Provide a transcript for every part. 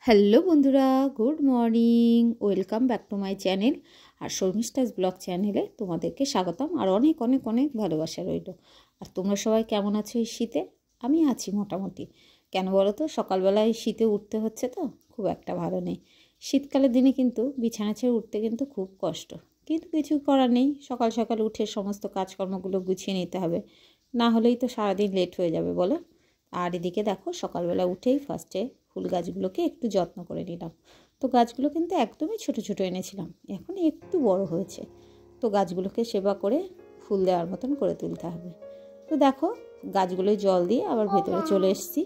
Hello বন্ধুরা, good morning. Welcome back to my channel. আর Sharmistha's blog চ্যানেলে তোমাদেরকে স্বাগতম আর অনেক অনেক অনেক ভালোবাসা রইল। আর তোমরা সবাই কেমন আছো এই শীতে? আমি আছি মোটামুটি। কেন বলো তো, সকালবেলায় শীতে উঠতে হচ্ছে তো খুব একটা ভালো নেই। শীতকালের দিনে কিন্তু বিছানা ছেড়ে উঠতে কিন্তু খুব কষ্ট, কিন্তু কিছু করার নেই। সকাল সকাল উঠে সমস্ত কাজকর্মগুলো গুছিয়ে নিতে হবে, না হলেই তো সারাদিন লেট হয়ে যাবে বলো। আর এদিকে দেখো, সকালবেলা উঠেই ফার্স্টে ফুল গাছগুলোকে একটু যত্ন করে নিলাম। তো গাছগুলো কিন্তু একদমই ছোট ছোট এনেছিলাম, এখন একটু বড় হয়েছে। তো গাছগুলোকে সেবা করে ফুল দেওয়ার মতন করে তুলতে হবে। তো দেখো, গাছগুলোয় জল দিয়ে আবার ভেতরে চলে এসেছি।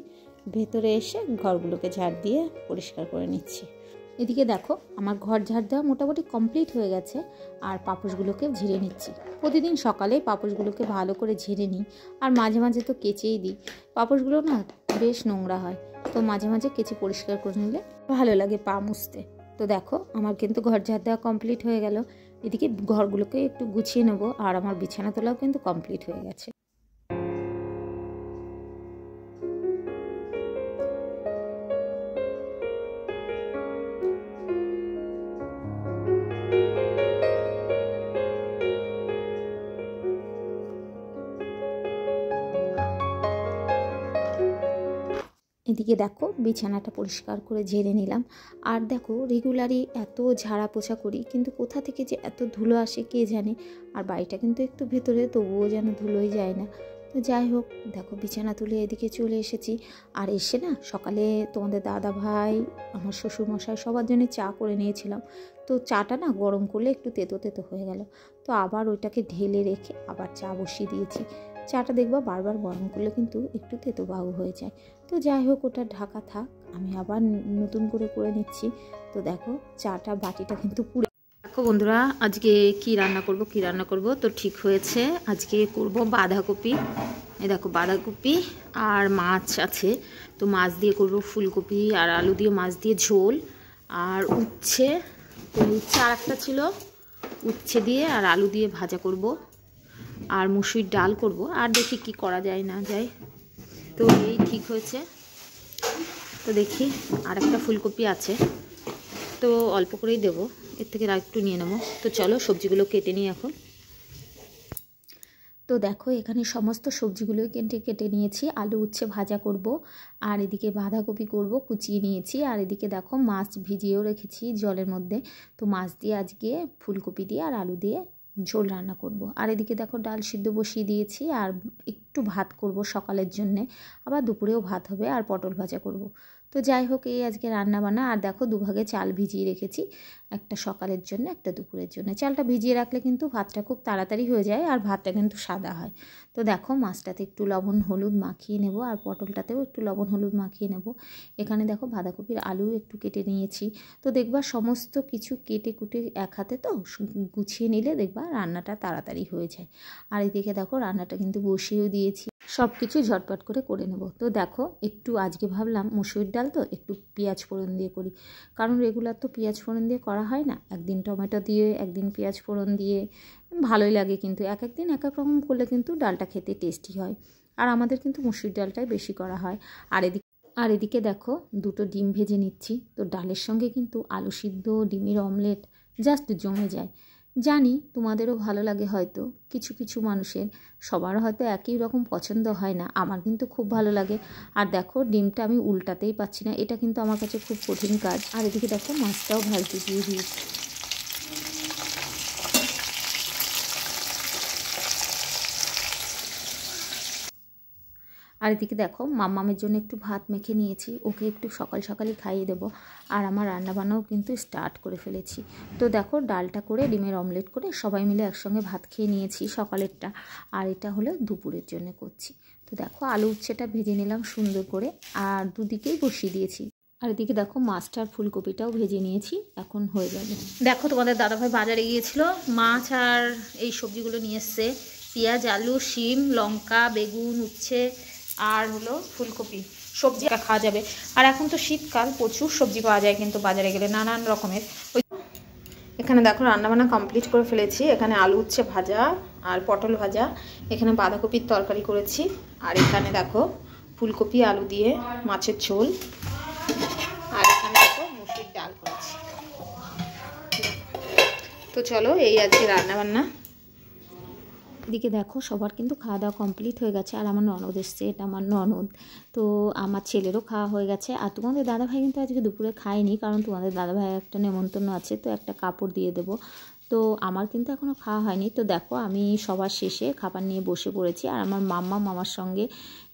ভেতরে এসে ঘরগুলোকে ঝাড় দিয়ে পরিষ্কার করে নিচ্ছি। এদিকে দেখো, আমার ঘর ঝাড় দেওয়া মোটামুটি কমপ্লিট হয়ে গেছে। আর পাপোশগুলোকে ঝেড়ে নিচ্ছি। প্রতিদিন সকালে পাপোশগুলোকে ভালো করে ঝেড়ে নিই, আর মাঝে মাঝে তো কেচেই দিই। পাপোশগুলো না বেশ নোংরা হয়, তো মাঝে মাঝে কেচে পরিষ্কার করে নিলে ভালো লাগে পা মুছতে। তো দেখো, আমার কিন্তু ঘর ঝাড় দেওয়া কমপ্লিট হয়ে গেল। এদিকে ঘরগুলোকে একটু গুছিয়ে নেবো, আর আমার বিছানা তোলাও কিন্তু কমপ্লিট হয়ে গেছে। এদিকে দেখো, বিছানাটা পরিষ্কার করে ঝেড়ে নিলাম। আর দেখো, রেগুলারই এত ঝাড়া পোছা করি, কিন্তু কোথা থেকে যে এত ধুলো আসে কে জানে। আর বাড়িটা কিন্তু একটু ভেতরে, তবুও যেন ধুলোই যায় না। তো যাই হোক, দেখো বিছানা তুলে এদিকে চলে এসেছি। আর এসে না সকালে তোমাদের দাদা ভাই, আমার শ্বশুরমশাই সবার জন্য চা করে নিয়েছিলাম। তো চাটা না গরম করলে একটু তেতো তেতো হয়ে গেল। তো আবার ওইটাকে ঢেলে রেখে আবার চা বসিয়ে দিয়েছি। চাটা দেখবা বারবার গরম করলে কিন্তু একটু তেতো ভাব হয়ে যায়। তো যাই হোক, ওটা ঢাকা থাক, আমি আবার নতুন করে করে নিচ্ছি। তো দেখো, চাটা বাটিটা কিন্তু পুরো। দেখো বন্ধুরা, আজকে কি রান্না করব তো ঠিক হয়েছে। আজকে করব বাঁধাকপি। এই দেখো, বাঁধাকপি আর মাছ আছে। তো মাছ দিয়ে করব ফুলকপি, আর আলু দিয়ে মাছ দিয়ে ঝোল। আর উচ্ছে, তো উচ্ছে আর একটা ছিল, উচ্ছে দিয়ে আর আলু দিয়ে ভাজা করব। আর মুসুরির ডাল করব। আর দেখি কি করা যায় না যায়। তো এই ঠিক হয়েছে। তো দেখি, আর একটা ফুলকপি আছে, তো অল্প করেই দেবো, এর থেকে আর একটু নিয়ে নেবো। তো চলো সবজিগুলো কেটে নিই এখন। তো দেখো, এখানে সমস্ত সবজিগুলো কেটে নিয়েছি। আলু উচ্ছে ভাজা করব, আর এদিকে বাঁধাকপি করব, কুচিয়ে নিয়েছি। আর এদিকে দেখো, মাছ ভিজিয়েও রেখেছি জলের মধ্যে। তো মাছ দিয়ে আজকে ফুলকপি দিয়ে আর আলু দিয়ে ঝোল রান্না করব। আর এদিকে দেখো, ডাল সিদ্ধ বসিয়ে দিয়েছি, আর একটু ভাত করব সকালের জন্যে। আবার দুপুরেও ভাত হবে, আর পটল ভাজা করব। তো যাই হোক, এই আজকে রান্না বান্না। আর দেখো, দুভাগে চাল ভিজিয়ে রেখেছি, একটা সকালের জন্য একটা দুপুরের জন্য। চালটা ভিজিয়ে রাখলে কিন্তু ভাতটা খুব তাড়াতাড়ি হয়ে যায়, আর ভাতটা কিন্তু সাদা হয়। তো দেখো, মাছটাতে একটু লবণ হলুদ মাখিয়ে নেব, আর পটলটাতেও একটু লবণ হলুদ মাখিয়ে নেব। এখানে দেখো, বাঁধাকপির আলু একটু কেটে নিয়েছি। তো দেখবা সমস্ত কিছু কেটে কুটে এক হাতে তো গুছিয়ে নিলে দেখবা রান্নাটা তাড়াতাড়ি হয়ে যায়। আর এদিকে দেখো, রান্নাটা কিন্তু বসিয়েও দিয়েছি, সব কিছু ঝটপট করে নেব। তো দেখো, একটু আজকে ভাবলাম মুসুরির ডাল তো একটু পেঁয়াজ ফোড়ন দিয়ে করি, কারণ রেগুলার তো পেঁয়াজ ফোড়ন দিয়ে করা হয় না। একদিন টমেটো দিয়ে, একদিন পেঁয়াজ ফোড়ন দিয়ে, ভালোই লাগে। কিন্তু এক একদিন এক এক রকম করলে কিন্তু ডালটা খেতে টেস্টি হয়। আর আমাদের কিন্তু মুসুরির ডালটাই বেশি করা হয়। আর এদিকে দেখো, দুটো ডিম ভেজে নিচ্ছি। তো ডালের সঙ্গে কিন্তু আলু সিদ্ধ, ডিমের অমলেট জাস্ট জমে যায়। জানি তোমাদেরও ভালো লাগে হয়তো, কিছু কিছু মানুষের, সবার হয়তো একই রকম পছন্দ হয় না। আমার কিন্তু খুব ভালো লাগে। আর দেখো, ডিমটা আমি উল্টাতেই পাচ্ছি না, এটা কিন্তু আমার কাছে খুব কঠিন কাজ। আর এদিকে দেখো, মাছটাও ভাজতে দিয়ে দিয়েছি। আর এদিকে দেখো, মাম্মামের জন্য একটু ভাত মেখে নিয়েছি, ওকে একটু সকাল সকালই খাইয়ে দেবো। আর আমার রান্নাবান্নাও কিন্তু স্টার্ট করে ফেলেছি। তো দেখো, ডালটা করে ডিমের অমলেট করে সবাই মিলে একসঙ্গে ভাত খেয়ে নিয়েছি সকালেরটা। আর এটা হলো দুপুরের জন্য করছি। তো দেখো, আলু উচ্ছেটা ভেজে নিলাম সুন্দর করে, আর দুদিকেই বসিয়ে দিয়েছি। আর এদিকে দেখো, মাছটা আর ফুলকপিটাও ভেজে নিয়েছি, এখন হয়ে যাবে। দেখো, তোমাদের দাদাভাই বাজারে গিয়েছিল, মাছ আর এই সবজিগুলো নিয়ে এসছে। পেঁয়াজ, আলু, শিম, লঙ্কা, বেগুন, উচ্ছে, আর হলো ফুলকপি। সবজি খাওয়া যাবে। আর এখন তো শীতকাল, প্রচুর সবজি পাওয়া যায় কিন্তু বাজারে গেলে নানান রকমের। এখানে দেখো, রান্নাবান্না কমপ্লিট করে ফেলেছি। এখানে আলু উচ্ছে ভাজা আর পটল ভাজা, এখানে বাঁধাকপির তরকারি করেছি। আর এখানে দেখো, ফুলকপি আলু দিয়ে মাছের ঝোল। আর এখানে চলো এই আছে রান্না বান্না। এদিকে দেখো সবার কিন্তু খাওয়া দাওয়া কমপ্লিট হয়ে গেছে, আর আমার ননদ এসছে, এটা আমার ননদ। তো আমার ছেলেরও খাওয়া হয়ে গেছে। আর তোমাদের দাদাভাই কিন্তু আজকে দুপুরে খায়নি, কারণ তোমাদের দাদাভাই একটা নেমন্তন্ন আছে, তো একটা কাপড় দিয়ে দেবো। তো আমার কিন্তু এখনও খাওয়া হয়নি। তো দেখো আমি সবার শেষে খাবার নিয়ে বসে পড়েছি, আর আমার মাম্মা মামার সঙ্গে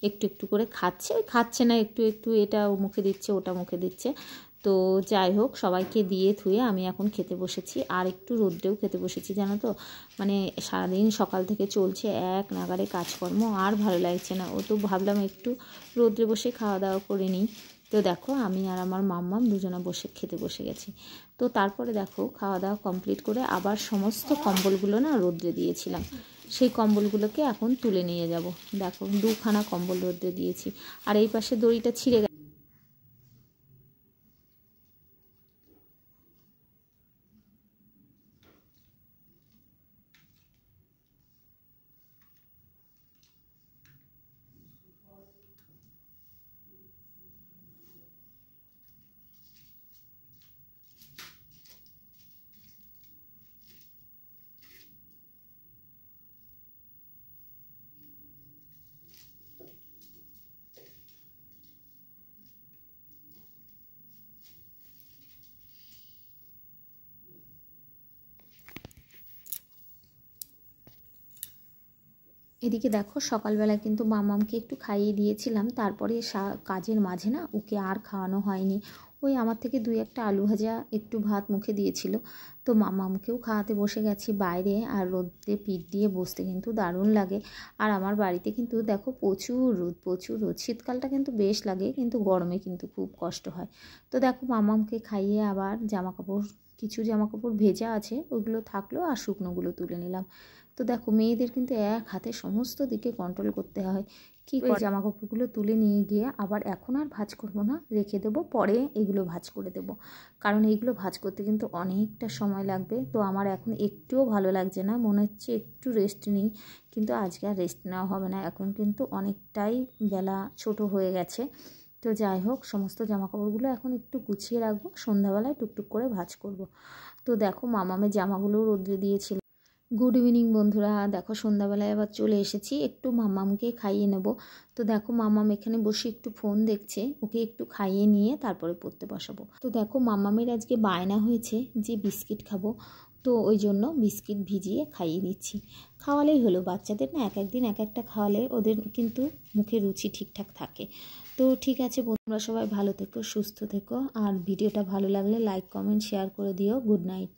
একটু একটু করে খাচ্ছে, ওই খাচ্ছে না, একটু একটু এটা মুখে দিচ্ছে ওটা মুখে দিচ্ছে। তো যাই হোক, সবাইকে দিয়ে থুয়ে আমি এখন খেতে বসেছি, আর একটু রোদ্রেও খেতে বসেছি, জানো তো। মানে সারাদিন সকাল থেকে চলছে এক নাগারে কাজকর্ম, আর ভালো লাগছে না। ও তো ভাবলাম একটু রোদ্রে বসে খাওয়া দাওয়া করে নিই। তো দেখো আমি আর আমার মাম্মাম দুজনে বসে খেতে বসে গেছি। তো তারপরে দেখো খাওয়া দাওয়া কমপ্লিট করে আবার সমস্ত কম্বলগুলো না রোদ্রে দিয়েছিলাম, সেই কম্বলগুলোকে এখন তুলে নিয়ে যাব। দেখো 2খানা কম্বল রোদ্রে দিয়েছি, আর এই পাশে দড়িটা ছিঁড়ে গেছে। এদিকে দেখো সকালবেলা কিন্তু মামামকে একটু খাইয়ে দিয়েছিলাম, তারপরে কাজের মাঝে না ওকে আর খাওয়ানো হয়নি। ওই আমার থেকে 2-1টা আলু ভাজা একটু ভাত মুখে দিয়েছিল। তো মামামকেও খাওয়াতে বসে গেছি বাইরে, আর রোদে পিঠ দিয়ে বসতে কিন্তু দারুণ লাগে। আর আমার বাড়িতে কিন্তু দেখো প্রচুর রোদ, প্রচুর রোদ। শীতকালটা কিন্তু বেশ লাগে, কিন্তু গরমে কিন্তু খুব কষ্ট হয়। তো দেখো মামামকে খাইয়ে আবার কিছু জামা কাপড় ভেজা আছে ওইগুলো থাকলো, আর শুকনোগুলো তুলে নিলাম। তো দেখো মেয়েদের কিন্তু এক হাতে সমস্ত দিকে কন্ট্রোল করতে হয়। কি করে জামা কাপড়গুলো তুলে নিয়ে গিয়ে আবার এখন আর ভাঁজ করবো না, রেখে দেবো, পরে এগুলো ভাঁজ করে দেবো, কারণ এইগুলো ভাঁজ করতে কিন্তু অনেকটা সময় লাগবে। তো আমার এখন একটুও ভালো লাগছে না, মনে হচ্ছে একটু রেস্ট নিই, কিন্তু আজকে আর রেস্ট নেওয়া হবে না, এখন কিন্তু অনেকটাই বেলা ছোট হয়ে গেছে। তো যাই হোক সমস্ত জামাকাপড়গুলো এখন একটু গুছিয়ে রাখবো, সন্ধ্যাবেলায় টুকটুক করে ভাঁজ করব। তো দেখো মামামের জামাগুলো রোদ্রে দিয়েছিল। গুড ইভিনিং বন্ধুরা, দেখো সন্ধ্যাবেলায় আবার চলে এসেছি, একটু মামামকে খাইয়ে নেব। তো দেখো মামাম এখানে বসে একটু ফোন দেখছে, ওকে একটু খাইয়ে নিয়ে তারপরে পড়তে বসাবো। তো দেখো মামামের আজকে বায়না হয়েছে যে বিস্কিট খাবো, তো ওই জন্য বিস্কিট ভিজিয়ে খাইয়ে দিচ্ছি। খাওয়ালেই হলো, বাচ্চাদের না এক একদিন এক একটা খাওয়ালে ওদের কিন্তু মুখে রুচি ঠিকঠাক থাকে। তো ঠিক আছে তোমরা সবাই ভালো থেকো, সুস্থ থেকো, আর ভিডিওটা ভালো লাগলে লাইক কমেন্ট শেয়ার করে দিও। Good night.